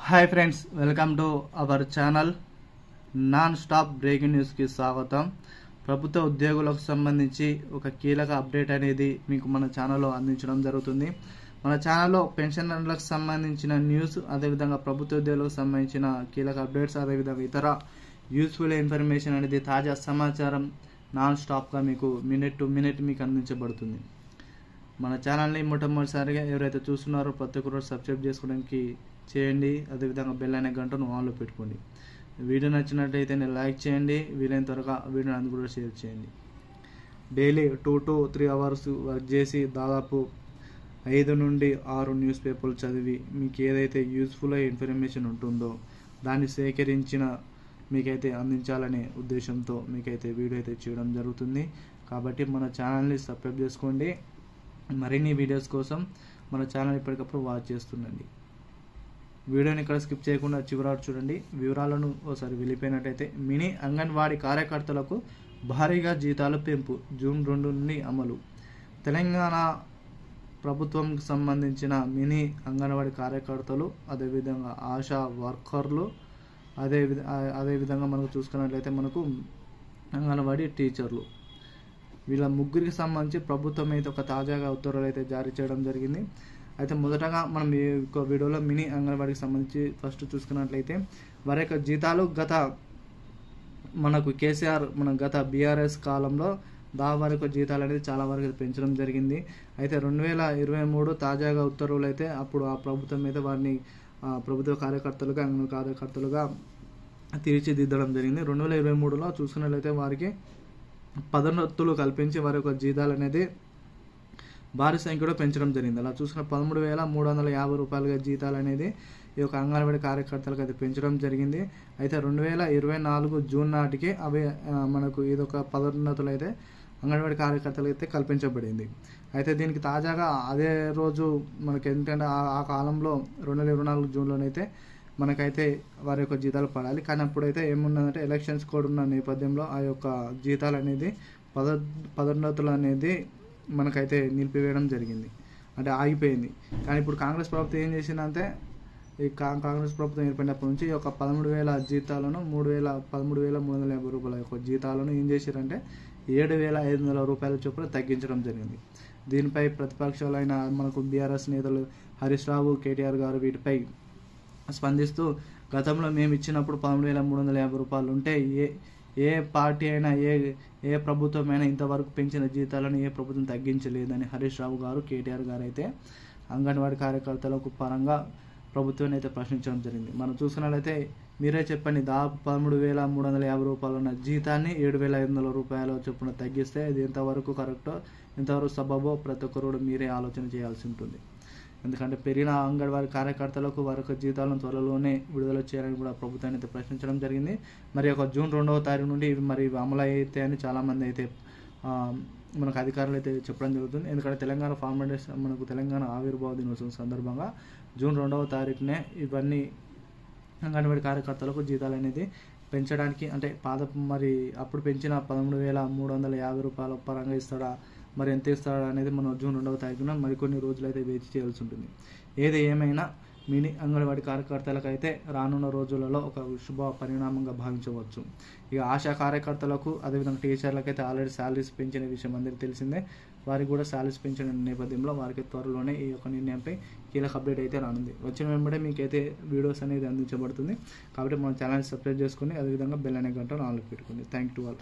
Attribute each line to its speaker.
Speaker 1: Hi friends, welcome to our channel. Non stop breaking న్యూస్కి స్వాగతం. ప్రభుత్వ ఉద్యోగులకు సంబంధించి ఒక కీలక అప్డేట్ అనేది మీకు మన ఛానల్లో అందించడం జరుగుతుంది. మన ఛానల్లో పెన్షనర్లకు సంబంధించిన న్యూస్, అదేవిధంగా ప్రభుత్వ ఉద్యోగులకు సంబంధించిన కీలక అప్డేట్స్, అదేవిధంగా ఇతర యూస్ఫుల్ ఇన్ఫర్మేషన్ అనేది తాజా సమాచారం నాన్ స్టాప్గా మీకు మినిట్ టు మినిట్ మీకు అందించబడుతుంది. మన ఛానల్ని మొట్టమొదటిసారిగా ఎవరైతే చూస్తున్నారో ప్రతి ఒక్కరు సబ్స్క్రైబ్ చేసుకోవడానికి చేయండి. అదేవిధంగా బెల్ అనే గంటను ఆన్లో పెట్టుకోండి. వీడియో నచ్చినట్లయితే లైక్ చేయండి. వీలైన త్వరగా వీడియోని అందరూ కూడా షేర్ చేయండి. డైలీ 2 to 3 hours వర్క్ చేసి దాదాపు 5 నుండి 6 న్యూస్ పేపర్లు చదివి మీకు ఏదైతే యూస్ఫుల్ ఇన్ఫర్మేషన్ ఉంటుందో దాన్ని సేకరించిన మీకైతే అందించాలనే ఉద్దేశంతో మీకైతే వీడియో అయితే చేయడం జరుగుతుంది. కాబట్టి మన ఛానల్ని సబ్స్క్రైబ్ చేసుకోండి. మరిన్ని వీడియోస్ కోసం మన ఛానల్ ఎప్పటికప్పుడు వాచ్ చేస్తుండండి. వీడియోని ఇక్కడ స్కిప్ చేయకుండా చివరాడు చూడండి. వివరాలను ఒకసారి వెళ్ళిపోయినట్టయితే, మినీ అంగన్వాడీ కార్యకర్తలకు భారీగా జీతాలు పెంపు జూన్ 2 నుండి అమలు. తెలంగాణ ప్రభుత్వంకి సంబంధించిన మినీ అంగన్వాడీ కార్యకర్తలు, అదేవిధంగా ఆశా వర్కర్లు, అదేవిధంగా మనకు చూసుకున్నట్లయితే మనకు అంగన్వాడీ టీచర్లు, వీళ్ళ ముగ్గురికి సంబంధించి ప్రభుత్వం అయితే ఒక తాజాగా ఉత్తర్వులు అయితే జారీ చేయడం జరిగింది. అయితే మొదటగా మనం ఈ యొక్క వీడియోలో మినీ అంగన్వాడీకి సంబంధించి ఫస్ట్ చూసుకున్నట్లయితే వారి యొక్క జీతాలు మనకు కేసీఆర్ గత బీఆర్ఎస్ కాలంలో వారి యొక్క జీతాలు అనేది చాలా వరకు పెంచడం జరిగింది. అయితే 2023 తాజాగా ఉత్తర్వులు అయితే అప్పుడు ఆ ప్రభుత్వం మీద వారిని ప్రభుత్వ కార్యకర్తలుగా, అంగన్వాడీ కార్యకర్తలుగా తీర్చిదిద్దడం జరిగింది. 2023లో చూసుకున్నట్లయితే వారికి పదోన్నతులు కల్పించి వారి యొక్క జీతాలు అనేది భారీ సంఖ్యలో పెంచడం జరిగింది. అలా చూసుకున్న 13,350 రూపాయలుగా జీతాలు అనేది ఈ యొక్క అంగన్వాడీ కార్యకర్తలకు అయితే పెంచడం జరిగింది. అయితే 2024 జూన్ నాటికి అవి మనకు ఇదొక పదోన్నతులు అయితే అంగన్వాడీ కార్యకర్తలు అయితే కల్పించబడింది. అయితే దీనికి తాజాగా అదే రోజు మనకి ఏంటంటే ఆ కాలంలో 2024 జూన్లోనైతే మనకైతే వారి యొక్క జీతాలు పడాలి. కానీ అప్పుడైతే ఏమున్నదంటే ఎలక్షన్స్ కోడ్ ఉన్న నేపథ్యంలో ఆ యొక్క జీతాలు అనేది పదోన్నతులు అనేది మనకైతే నిలిపివేయడం జరిగింది, అంటే ఆగిపోయింది. కానీ ఇప్పుడు కాంగ్రెస్ ప్రభుత్వం ఏం చేసిందంటే, ఈ కాంగ్రెస్ ప్రభుత్వం ఏర్పడినప్పటి నుంచి ఈ యొక్క 13,000 జీతాలను 13,350 రూపాయల యొక్క జీతాలను ఏం చేశారంటే 7,500 రూపాయల చొప్పున తగ్గించడం జరిగింది. దీనిపై ప్రతిపక్షాలైన మనకు బీఆర్ఎస్ నేతలు హరీష్ రావు, కేటీఆర్ గారు వీటిపై స్పందిస్తూ, గతంలో మేము ఇచ్చినప్పుడు 13,350 రూపాయలు ఉంటే ఏ పార్టీ అయినా ఏ ప్రభుత్వం అయినా ఇంతవరకు పెంచిన జీతాలను ఏ ప్రభుత్వం తగ్గించలేదని హరీష్ రావు గారు, కేటీఆర్ గారు అయితే అంగన్వాడీ కార్యకర్తలకు పరంగా ప్రభుత్వాన్ని అయితే ప్రశ్నించడం జరిగింది. మనం చూసుకున్నట్లయితే మీరే చెప్పండి, దాదాపు 13,350 రూపాయలు ఉన్న జీతాన్ని 7,500 రూపాయల చొప్పున తగ్గిస్తే ఇది ఎంతవరకు కరెక్టో, ఎంతవరకు సబబో ప్రతి ఒక్కరు కూడా మీరే ఆలోచన చేయాల్సి ఉంటుంది. ఎందుకంటే పెరిగిన అంగన్వాడీ కార్యకర్తలకు వారి యొక్క జీతాలను త్వరలోనే విడుదల చేయాలని కూడా ప్రభుత్వాన్ని అయితే ప్రశ్నించడం జరిగింది. మరి ఒక జూన్ 2వ తారీఖు నుండి ఇవి అమలు అయితే అని చాలామంది అయితే మనకు అధికారులు అయితే చెప్పడం జరుగుతుంది. ఎందుకంటే తెలంగాణ ఫార్మేషన్ మనకు తెలంగాణ ఆవిర్భావ దినోత్సవం సందర్భంగా జూన్ 2వ తారీఖునే ఇవన్నీ అంగన్వాడీ కార్యకర్తలకు జీతాలు అనేది పెంచడానికి, అంటే మరి అప్పుడు పెంచిన 13,350 రూపాయల పరంగా ఇస్తాడా, మరి ఎంత ఇస్తాడా అనేది మనం జూన్ 2వ తారీఖున మరికొన్ని రోజులైతే వేచి చేయాల్సి ఉంటుంది. ఏది ఏమైనా మినీ అంగన్వాడీ కార్యకర్తలకు అయితే రానున్న రోజులలో ఒక శుభ పరిణామంగా భావించవచ్చు. ఇక ఆశా కార్యకర్తలకు, అదేవిధంగా టీచర్లకు అయితే ఆల్రెడీ శాలరీస్ పెంచిన విషయం అందరికీ తెలిసిందే. వారికి కూడా శాలరీస్ పెంచిన నేపథ్యంలో వారికి త్వరలోనే ఈ యొక్క నిర్ణయంపై కీలక అప్డేట్ అయితే రానుంది. వచ్చిన వెంబడే మీకైతే వీడియోస్ అనేది అందించబడుతుంది. కాబట్టి మన ఛానల్ని సబ్స్క్రైబ్ చేసుకుని అదేవిధంగా బెల్ అనే గంటను ఆన్లో పెట్టుకోండి. Thank you all.